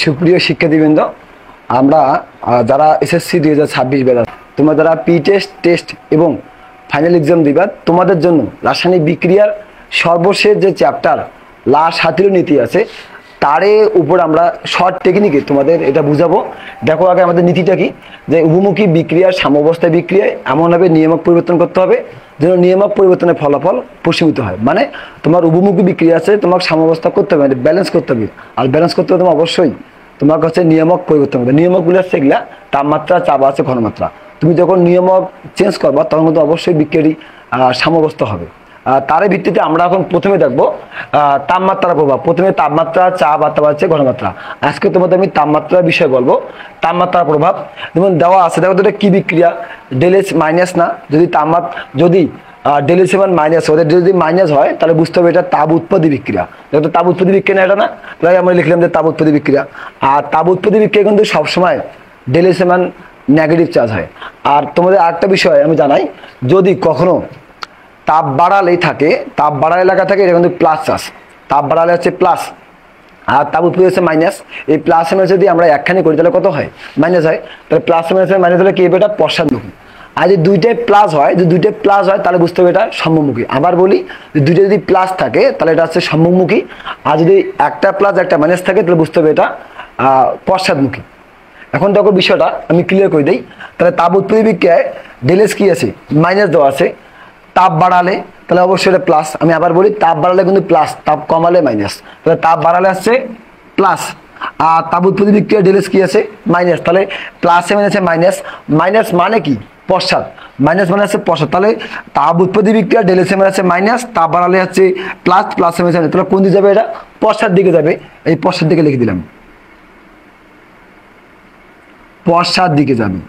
সুপ্রিয় শিক্ষার্থীবৃন্দ, আমরা যারা এসএসসি 2026 ব্যাচ, তোমরা যারা পি টেস্ট এবং ফাইনাল এক্সাম দিবা, তোমাদের জন্য রাসায়নিক বিক্রিয়ার সর্বশেষ যে চ্যাপ্টার লাস্ট 17 নীতি আছে, তারে উপর আমরা শর্ট টেকনিকে তোমাদের এটা বুঝাবো। দেখো আগে আমাদের নীতিটা কি, যে উভমুখী বিক্রিয়ার সাম্যাবস্থায় বিক্রিয়ায় এমনভাবে নিয়ামক পরিবর্তন করতে হবে যেন নিয়ামক পরিবর্তনের ফলাফল প্রশমিত হয়। মানে তোমার উভমুখী বিক্রিয়া আছে, তোমাকে সাম্যাবস্থা করতে হবে, ব্যালেন্স করতে হবে। আর ব্যালেন্স করতে হবে তোমার অবশ্যই তোমার কাছে নিয়ামক পরিবর্তন করবে। নিয়ামকগুলো আছে এগুলা তাপমাত্রা, চাপ আছে, ঘনমাত্রা। তুমি যখন নিয়ামক চেঞ্জ করবা তখন কিন্তু অবশ্যই বিক্রিয়ারই সাম্যাবস্থা হবে। তার ভিত্তিতে আমরা এখন প্রথমে দেখবো তাপমাত্রার প্রভাব। প্রথমে তাপমাত্রা, চাপ আর তারপর হচ্ছে ঘনমাত্রা। আজকে তোমাদের আমি তাপমাত্রার বিষয় বলবো, তাপমাত্রার প্রভাব। যেমন দেওয়া আছে, দেখো তো এটা কি বিক্রিয়া, ডেলএস মাইনাস না। যদি যদি ডেলএস মান মাইনাস হয়, যদি মাইনাস হয় তাহলে বুঝতে হবে এটা তাপ উৎপত্তি বিক্রিয়া। দেখো তো তাপ উৎপত্তি বিক্রিয়া না, এটা না, তাই আমরা লিখলাম যে তাপ উৎপত্তি বিক্রিয়া। আর তাপ উৎপত্তি বিক্রিয়া কিন্তু সবসময় ডেলএস মান নেগেটিভ চার্জ হয়। আর তোমাদের আরেকটা বিষয় আমি জানাই, যদি কখনো তাপ বাড়ালেই থাকে, তাপ বাড়ার এলাকা থাকে, এটা কিন্তু প্লাস চার্জ। তাপ বাড়ালে হচ্ছে প্লাস, আর তাপ উৎপত্তি হচ্ছে মাইনাস। এই প্লাস মাইনাস যদি আমরা একখানি করি তাহলে কত হয়, মাইনাস হয়। তাহলে প্লাস মাইনাস হলে কি হবে, এটা পশ্চাৎমুখী। আর যদি দুইটাই প্লাস হয়, তাহলে বুঝতে হবে এটা সম্মুখমুখী। আবার বলি, দুইটা যদি প্লাস থাকে তাহলে এটা হচ্ছে সম্মুখমুখী। আর যদি একটা প্লাস একটা মাইনাস থাকে তাহলে বুঝতে হবে এটা পশ্চাৎমুখী। এখন দেখো বিষয়টা আমি ক্লিয়ার করে দিই। তাহলে তাপ উৎপত্তি বিক্রিয়ায় ডেলএস কি আছে, মাইনাস দেওয়া আছে। তাপ বাড়ালে তাহলে অবশ্যই এটা প্লাস। আমি আবার বলি, তাপ বাড়ালে কিন্তু প্লাস, তাপ কমালে মাইনাস। তাহলে তাপ বাড়ালে আসছে প্লাস, আর তাপ উৎপত্তি বিক্রিয়া ডেলএস কি আছে, মাইনাস। তাহলে প্লাসে মাইনাসে মাইনাস, মাইনাস মানে কি পশ্চাৎ, মাইনাস মানে হচ্ছে পশ্চাৎ। তাহলে তাপ উৎপত্তি বিক্রিয়া ডেলএস মানে হচ্ছে মাইনাস, তাপ বাড়ালে হচ্ছে প্লাস, প্লাসে মাইনাস। তাহলে কোন দিকে যাবে, এটা পশ্চাৎ দিকে যাবে। এই পশ্চাৎ দিকে লিখে দিলাম, পশ্চাৎ দিকে যাবে।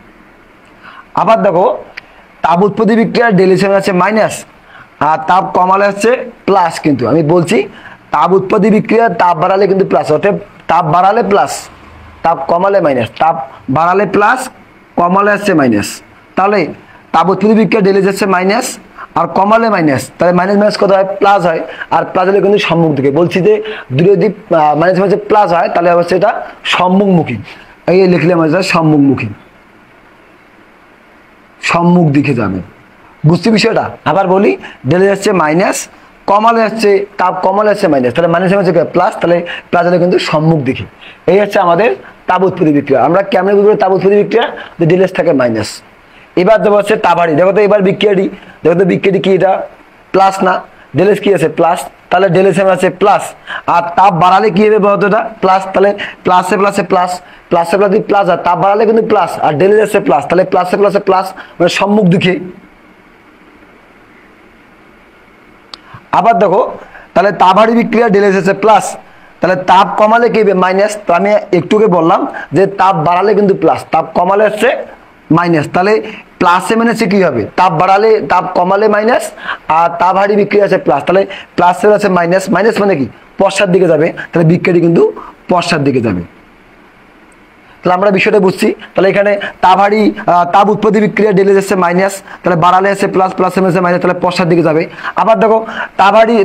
আবার দেখো, তাপ উৎপত্তি বিক্রিয়া ডেলএস আছে মাইনাস, আর তাপ কমালে হচ্ছে প্লাস। কিন্তু আমি বলছি তাপ উৎপত্তি বিক্রিয়া তাপ বাড়ালে কিন্তু প্লাস, অর্থাৎ তাপ বাড়ালে প্লাস, তাপ কমালে মাইনাস। তাপ বাড়ালে প্লাস, কমালে হচ্ছে মাইনাস। তাহলে তাপ উৎপত্তি বিক্রিয়া ডেলএস হচ্ছে মাইনাস আর কমালে মাইনাস, তাহলে মাইনাস মাইনাস কত হয়, প্লাস হয়। আর প্লাস হলে কিন্তু সম্মুখ দিকে। বলছি যে দুটো যদি মাইনাস মাইনাসে প্লাস হয় তাহলে হচ্ছে এটা সম্মুখমুখী। এই লিখলে মানে সম্মুখমুখী, সম্মুখ দিকে যাবে। বুঝছি বিষয়টা? আবার বলি, ডেলে যাচ্ছে মাইনাস, কমালে যাচ্ছে তাপ, কমালে যাচ্ছে মাইনাস, তাহলে মাইনাস হচ্ছে প্লাস, তাহলে প্লাস হলে কিন্তু সম্মুখ দিকে। এই হচ্ছে আমাদের তাপ উৎপত্তি বিক্রিয়া। আমরা কেমন বুঝবো তাপ উৎপত্তি বিক্রিয়া, যে ডেলেস থাকে মাইনাস। এবার দেবো হচ্ছে তাপহারি। দেখো তো এবার বিক্রিয়াটি, দেখো তো বিক্রিয়াটি কি, এটা প্লাস না, ডেলেস কি আছে প্লাস, তাহলে ডেলেস আছে প্লাস। আর তাপ বাড়ালে কি হবে বলতো, এটা প্লাস। তাহলে প্লাসে প্লাসে প্লাস, প্লাসে প্লাসে প্লাস, আর তাপ বাড়ালে কিন্তু প্লাস, আর ডেলেস আছে প্লাস, তাহলে প্লাসে প্লাসে প্লাস, মানে সম্মুখ দিকে। আবার দেখো, তাহলে তাপহারি বিক্রিয়া ডেলেস আছে প্লাস, তাহলে তাপ কমালে কি হবে, মাইনাস। তো আমি একটুকে বললাম যে তাপ বাড়ালে কিন্তু প্লাস, তাপ কমালে হচ্ছে মাইনাস। তাহলে প্লাসে মাইনাসে কি হবে, তাপ বাড়ালে, তাপ কমালে মাইনাস, আর তাপহারি বিক্রিয়া আছে প্লাস, তাহলে প্লাসে আছে মাইনাস, মাইনাস মানে কি পশ্চাৎ দিকে যাবে। তাহলে বিক্রিয়াটি কিন্তু পশ্চাৎ দিকে যাবে। তাহলে আমরা বিষয়টা বুঝছি। তাহলে এখানে তাপহারি তাপ উৎপত্তি বিক্রিয়া ডেলে যাচ্ছে মাইনাস, তাহলে বাড়ালে আছে প্লাস, প্লাসে মাইনাসে মাইনাস, তাহলে পশ্চাৎ দিকে যাবে। আবার দেখো,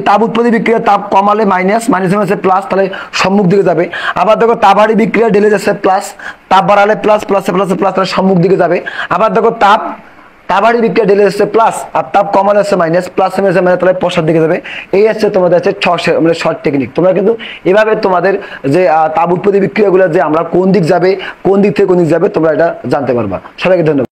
তাপ উৎপত্তি বিক্রিয়া তাপ কমালে মাইনাস, মাইনাসে মাইনাসে প্লাস, তাহলে সম্মুখ দিকে যাবে। আবার দেখো, তাপহারি বিক্রিয়া ডেলে যাচ্ছে প্লাস, তাপ বাড়ালে প্লাস, প্লাসে প্লাসে প্লাস, তাহলে সম্মুখ দিকে যাবে। আবার দেখো, তাপহারি বিক্রিয়া ডেলে যাচ্ছে প্লাস, আর তাপ কমালে হচ্ছে মাইনাস, প্লাসে মাইনাসে মাইনাস, তাহলে পশ্চাৎ দিকে যাবে। এই হচ্ছে তোমাদের হচ্ছে মানে শর্ট টেকনিক। তোমরা কিন্তু এভাবে তোমাদের যে তাপ উৎপত্তি বিক্রিয়াগুলো যে আমরা কোন দিক যাবে, কোন দিক থেকে কোন দিক যাবে, তোমরা এটা জানতে পারবা। সবাইকে ধন্যবাদ।